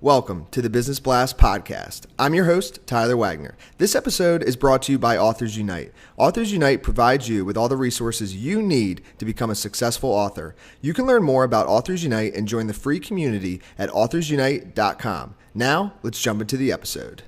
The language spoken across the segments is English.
Welcome to the Business Blast podcast. I'm your host, Tyler Wagner. This episode is brought to you by Authors Unite. Authors Unite provides you with all the resources you need to become a successful author. You can learn more about Authors Unite and join the free community at authorsunite.com. Now, let's jump into the episode.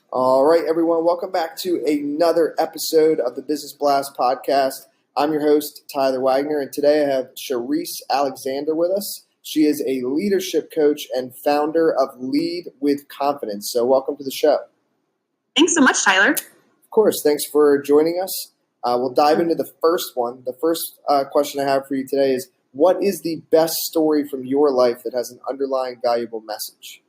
All right, everyone, welcome back to another episode of the Business Blast podcast. I'm your host, Tyler Wagner, and today I have Shereese Alexander with us. She is a leadership coach and founder of Lead with Confidence. So welcome to the show. Thanks so much, Tyler. Of course, thanks for joining us. We'll dive into the first one. The first question I have for you today is, what is the best story from your life that has an underlying valuable message?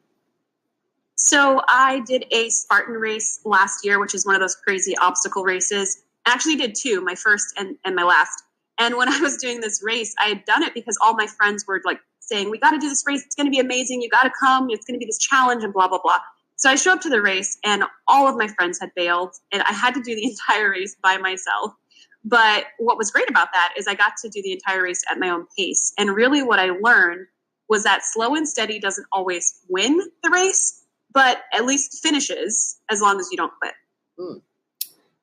So I did a Spartan Race last year, which is one of those crazy obstacle races. I actually did two, my first and my last. And when I was doing this race, I had done it because all my friends were like saying, we got to do this race. It's going to be amazing. You got to come. It's going to be this challenge and blah, blah, blah. So I show up to the race and all of my friends had bailed and I had to do the entire race by myself. But what was great about that is I got to do the entire race at my own pace. And really what I learned was that slow and steady doesn't always win the race, but at least finishes as long as you don't quit.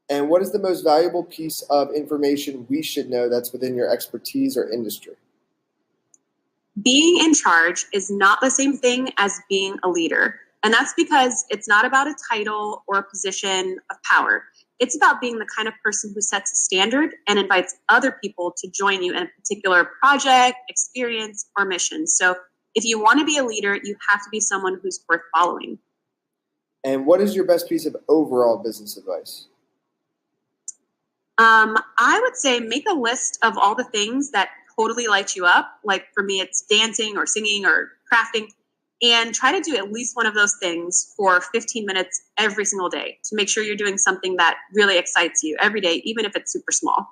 And what is the most valuable piece of information we should know that's within your expertise or industry? Being in charge is not the same thing as being a leader. And that's because it's not about a title or a position of power. It's about being the kind of person who sets a standard and invites other people to join you in a particular project, experience, or mission. So if you want to be a leader, you have to be someone who's worth following. And what is your best piece of overall business advice? I would say make a list of all the things that totally light you up. Like for me, it's dancing or singing or crafting. And try to do at least one of those things for 15 minutes every single day to make sure you're doing something that really excites you every day, even if it's super small.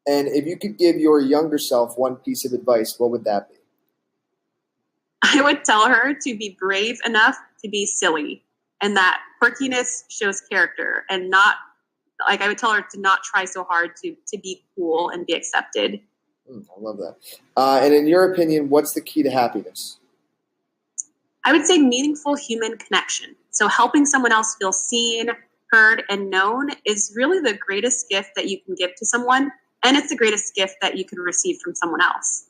And if you could give your younger self one piece of advice, what would that be? I would tell her to be brave enough to be silly, and that quirkiness shows character, and not like I would tell her to not try so hard to be cool and be accepted. I love that. And in your opinion, what's the key to happiness? I would say meaningful human connection. So helping someone else feel seen, heard, and known is really the greatest gift that you can give to someone, and it's the greatest gift that you can receive from someone else.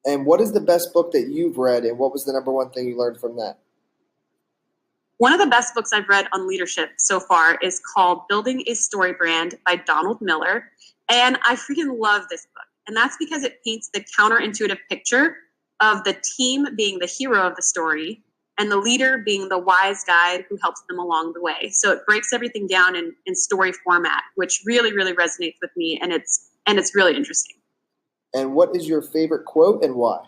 And what is the best book that you've read, and what was the number one thing you learned from that? One of the best books I've read on leadership so far is called Building a Story Brand by Donald Miller. And I freaking love this book. And that's because it paints the counterintuitive picture of the team being the hero of the story and the leader being the wise guide who helps them along the way. So it breaks everything down in story format, which really, really resonates with me. And it's really interesting. And what is your favorite quote and why?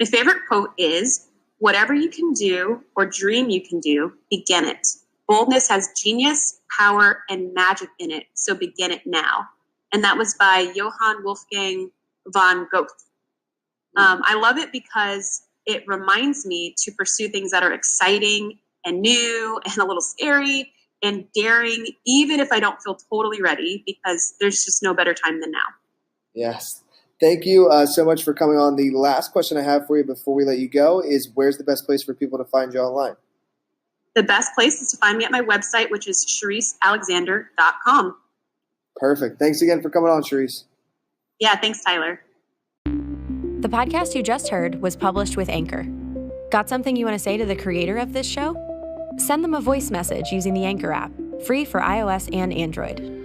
My favorite quote is, whatever you can do or dream you can do, begin it. Boldness has genius, power, and magic in it, so begin it now. And that was by Johann Wolfgang von Goethe. I love it because it reminds me to pursue things that are exciting and new and a little scary and daring, even if I don't feel totally ready, because there's just no better time than now. Yes. Thank you so much for coming on. The last question I have for you before we let you go is, where's the best place for people to find you online? The best place is to find me at my website, which is ShereeseAlexander.com. Perfect. Thanks again for coming on, Shereese. Yeah, thanks, Tyler. The podcast you just heard was published with Anchor. Got something you want to say to the creator of this show? Send them a voice message using the Anchor app, free for iOS and Android.